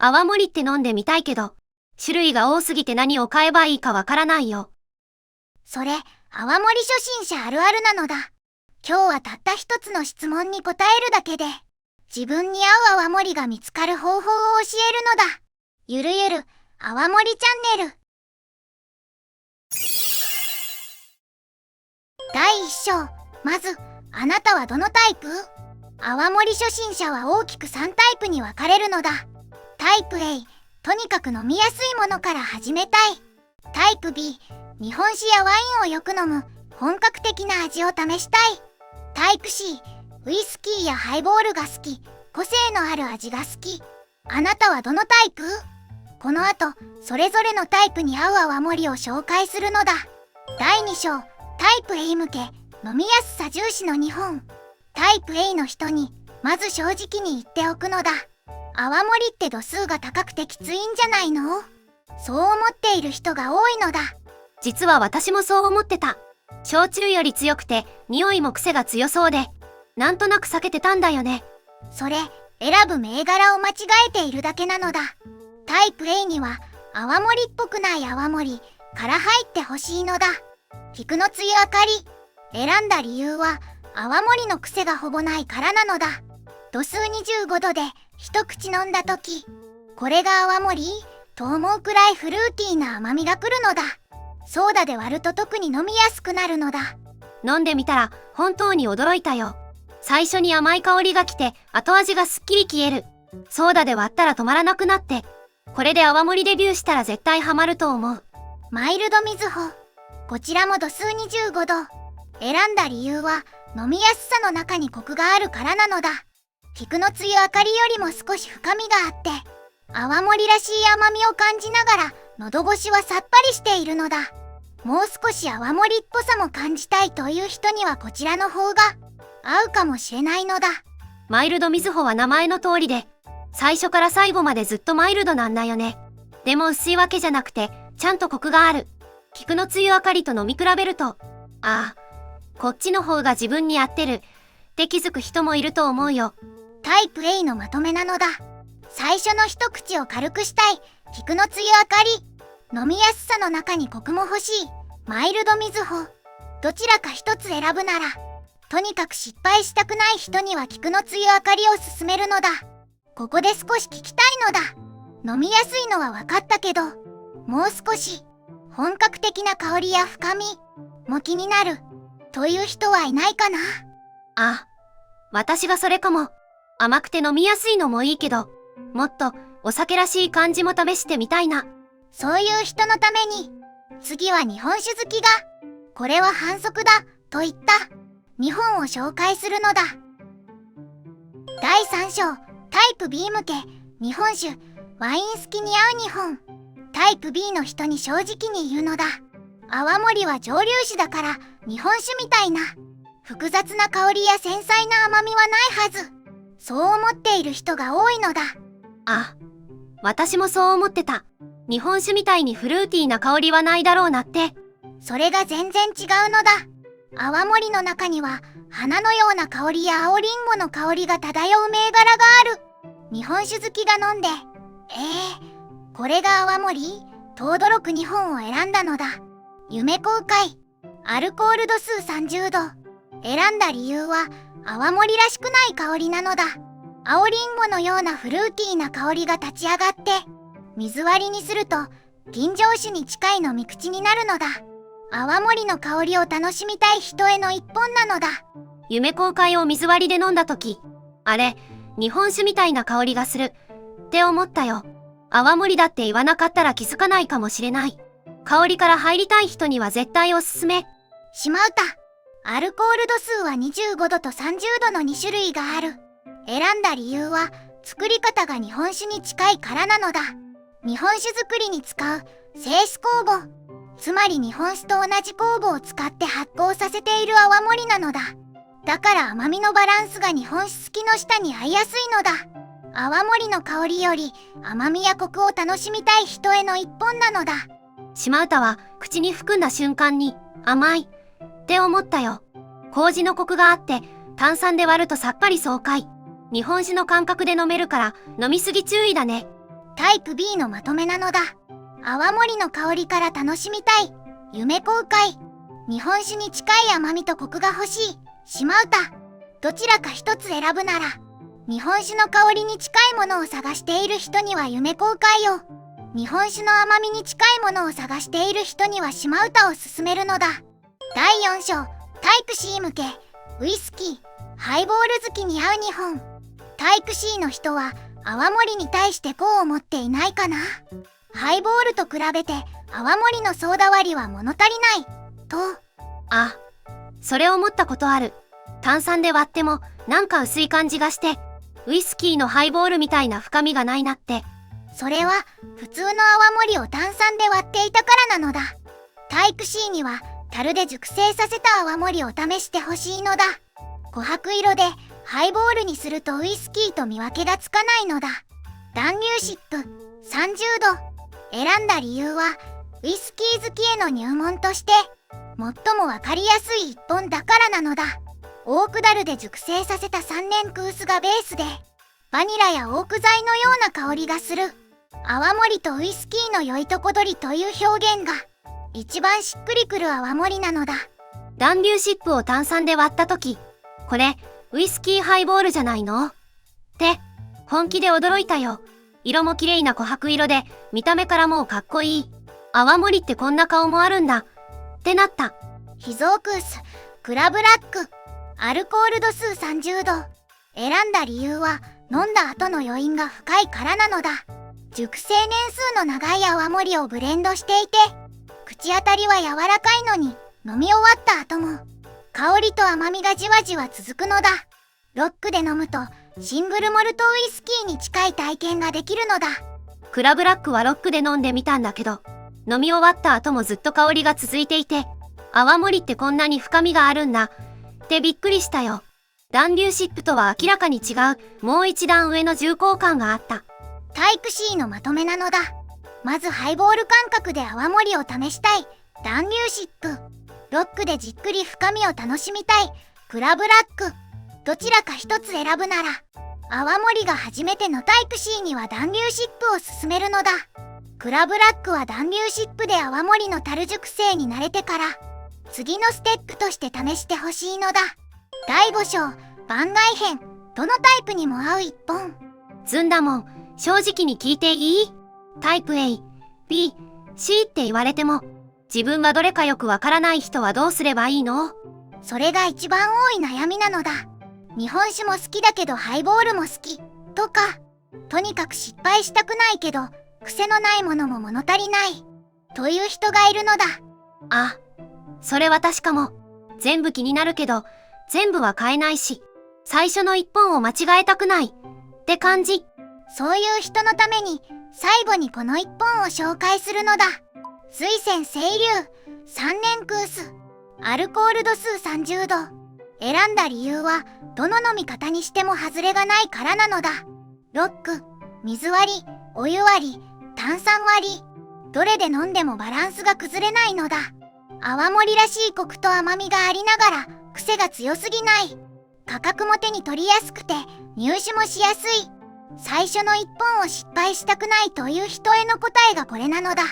泡盛って飲んでみたいけど、種類が多すぎて何を買えばいいかわからないよ。それ、泡盛初心者あるあるなのだ。今日はたった一つの質問に答えるだけで、自分に合う泡盛が見つかる方法を教えるのだ。ゆるゆる、泡盛チャンネル。第1章。まず、あなたはどのタイプ？泡盛初心者は大きく3タイプに分かれるのだ。タイプ A、とにかく飲みやすいものから始めたい。タイプ B、日本酒やワインをよく飲む、本格的な味を試したい。タイプ C、ウイスキーやハイボールが好き、個性のある味が好き。あなたはどのタイプ？この後、それぞれのタイプに合う泡盛を紹介するのだ。第2章、タイプ A 向け、飲みやすさ重視の日本。タイプ A の人に、まず正直に言っておくのだ。泡盛って度数が高くてきついんじゃないの？そう思っている人が多いのだ。実は私もそう思ってた。焼酎より強くて、匂いも癖が強そうで、なんとなく避けてたんだよね。それ、選ぶ銘柄を間違えているだけなのだ。タイプ A には、泡盛っぽくない泡盛から入ってほしいのだ。菊の露あかり。選んだ理由は、泡盛の癖がほぼないからなのだ。度数25度で一口飲んだ時、これが泡盛と思うくらいフルーティーな甘みがくるのだ。ソーダで割ると特に飲みやすくなるのだ。飲んでみたら本当に驚いたよ。最初に甘い香りが来て後味がすっきり消える。ソーダで割ったら止まらなくなって、これで泡盛デビューしたら絶対ハマると思う。マイルドみずほ。こちらも度数25度。選んだ理由は飲みやすさの中にコクがあるからなのだ。菊の露あかりよりも少し深みがあって、泡盛らしい甘みを感じながら喉越しはさっぱりしているのだ。もう少し泡盛っぽさも感じたいという人にはこちらの方が合うかもしれないのだ。マイルドみずほは名前の通りで、最初から最後までずっとマイルドなんだよね。でも薄いわけじゃなくて、ちゃんとコクがある。菊の露あかりと飲み比べると、こっちの方が自分に合ってるって気づく人もいると思うよ。タイプ A のまとめなのだ。最初の一口を軽くしたい菊の露あかり。飲みやすさの中にコクも欲しいマイルドみずほ。どちらか一つ選ぶなら、とにかく失敗したくない人には菊の露あかりを勧めるのだ。ここで少し聞きたいのだ。飲みやすいのは分かったけど、もう少し本格的な香りや深みも気になるという人はいないかな？私がそれかも。甘くて飲みやすいのもいいけど、もっとお酒らしい感じも試してみたいな。そういう人のために、次は日本酒好きが、これは反則だと言った日本を紹介するのだ。第3章、タイプ B 向け、日本酒、ワイン好きに合う日本。タイプ B の人に正直に言うのだ。泡盛は蒸留酒だから日本酒みたいな複雑な香りや繊細な甘みはないはず。そう思っている人が多いのだ。私もそう思ってた。日本酒みたいにフルーティーな香りはないだろうなって。それが全然違うのだ。泡盛の中には花のような香りや青りんごの香りが漂う銘柄がある。日本酒好きが飲んで、これが泡盛と驚く日本を選んだのだ。夢公開。アルコール度数30度。選んだ理由は泡盛らしくない香りなのだ。青りんごのようなフルーティーな香りが立ち上がって、水割りにすると吟醸酒に近い飲み口になるのだ。泡盛の香りを楽しみたい人への一本なのだ。夢公開を水割りで飲んだ時、あれ、日本酒みたいな香りがするって思ったよ。泡盛だって言わなかったら気づかないかもしれない。香りから入りたい人には絶対おすすめ。島唄。アルコール度数は25度と30度の2種類がある。選んだ理由は作り方が日本酒に近いからなのだ。日本酒作りに使う清酒酵母、つまり日本酒と同じ酵母を使って発酵させている泡盛なのだ。だから甘みのバランスが日本酒好きの舌に合いやすいのだ。泡盛の香りより甘みやコクを楽しみたい人への一本なのだ。島唄は口に含んだ瞬間に甘いって思ったよ。麹のコクがあって炭酸で割るとさっぱり爽快。日本酒の感覚で飲めるから飲みすぎ注意だね。タイプ B のまとめなのだ。泡盛の香りから楽しみたい夢公開。日本酒に近い甘みとコクが欲しい島唄。どちらか一つ選ぶなら日本酒の香りに近いものを探している人には夢公開を、日本酒の甘みに近いものを探している人には島唄を勧めるのだ。第4章、タイプ C 向けウイスキーハイボール好きに合う2本。タイプ C の人は泡盛に対してこう思っていないかな。ハイボールと比べて泡盛のソーダ割りは物足りないと。あ、それ思ったことある。炭酸で割ってもなんか薄い感じがして、ウイスキーのハイボールみたいな深みがないなって。それは普通の泡盛を炭酸で割っていたからなのだ。タイプ C には樽で熟成させた泡盛を試してほしいのだ。琥珀色でハイボールにするとウイスキーと見分けがつかないのだ。暖流シップ30度。選んだ理由はウイスキー好きへの入門として最もわかりやすい一本だからなのだ。オークダルで熟成させた3年クースがベースで、バニラやオーク材のような香りがする。泡盛とウイスキーの良いとこ取りという表現が一番しっくりくる泡盛なのだ。暖流シップを炭酸で割った時、これウイスキーハイボールじゃないのって本気で驚いたよ。色も綺麗な琥珀色で見た目からもうかっこいい。泡盛ってこんな顔もあるんだってなった。秘蔵クースクラブラックアルコール度数30度。選んだ理由は飲んだ後の余韻が深いからなのだ。熟成年数の長い泡盛をブレンドしていて、口当たりは柔らかいのに飲み終わった後も香りと甘みがじわじわ続くのだ。ロックで飲むとシングルモルトウイスキーに近い体験ができるのだ。クラブラックはロックで飲んでみたんだけど、飲み終わった後もずっと香りが続いていて、泡盛ってこんなに深みがあるんだってびっくりしたよ。暖流シップとは明らかに違うもう一段上の重厚感があった。タイプ C のまとめなのだ。まずハイボール感覚で泡盛を試したい暖流シップ。ロックでじっくり深みを楽しみたいクラブラック。どちらか一つ選ぶなら泡盛が初めてのタイプ C には暖流シップを勧めるのだ。クラブラックは暖流シップで泡盛の樽熟成に慣れてから次のステップとして試してほしいのだ。第5章番外編。どのタイプにも合う一本。ずんだもん、正直に聞いていい？タイプ A、B、C って言われても自分がどれかよくわからない人はどうすればいいの？それが一番多い悩みなのだ。日本酒も好きだけどハイボールも好きとか、とにかく失敗したくないけど癖のないものも物足りないという人がいるのだ。あ、それは確かも。全部気になるけど全部は買えないし、最初の一本を間違えたくないって感じ。そういう人のために最後にこの一本を紹介するのだ。水泉清流3年クースアルコール度数30度。選んだ理由はどの飲み方にしても外れがないからなのだ。ロック、水割り、お湯割り、炭酸割り、どれで飲んでもバランスが崩れないのだ。泡盛らしいコクと甘みがありながら癖が強すぎない。価格も手に取りやすくて入手もしやすい。最初の一本を失敗したくないという人への答えがこれなのだ。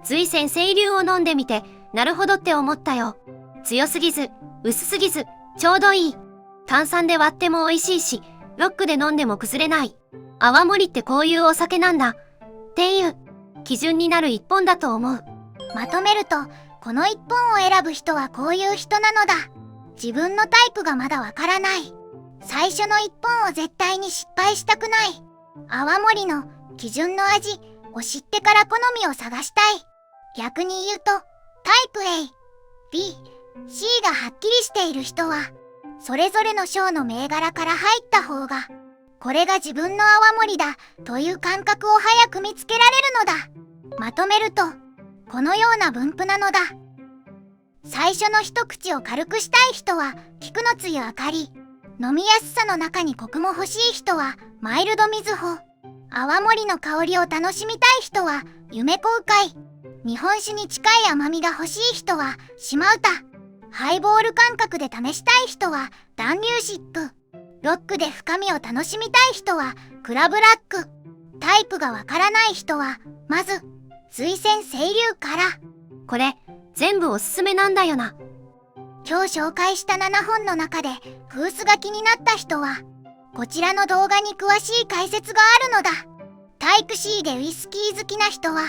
瑞泉清流を飲んでみてなるほどって思ったよ。強すぎず薄すぎずちょうどいい。炭酸で割っても美味しいし、ロックで飲んでも崩れない。泡盛ってこういうお酒なんだっていう基準になる一本だと思う。まとめると、この一本を選ぶ人はこういう人なのだ。自分のタイプがまだわからない。最初の一本を絶対に失敗したくない。泡盛の基準の味を知ってから好みを探したい。逆に言うと、タイプ A、B、C がはっきりしている人は、それぞれの章の銘柄から入った方が、これが自分の泡盛だという感覚を早く見つけられるのだ。まとめると、このような分布なのだ。最初の一口を軽くしたい人は菊の露あかり。飲みやすさの中にコクも欲しい人はマイルドみずほ。泡盛の香りを楽しみたい人は夢公開。日本酒に近い甘みが欲しい人は島唄。ハイボール感覚で試したい人は暖流シップ。ロックで深みを楽しみたい人はクラブラック。タイプがわからない人はまず水仙清流から。これ、全部おすすめなんだよな。今日紹介した7本の中でフースが気になった人はこちらの動画に詳しい解説があるのだ。タイプ C でウイスキー好きな人は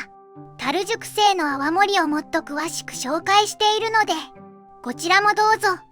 樽熟成の泡盛をもっと詳しく紹介しているのでこちらもどうぞ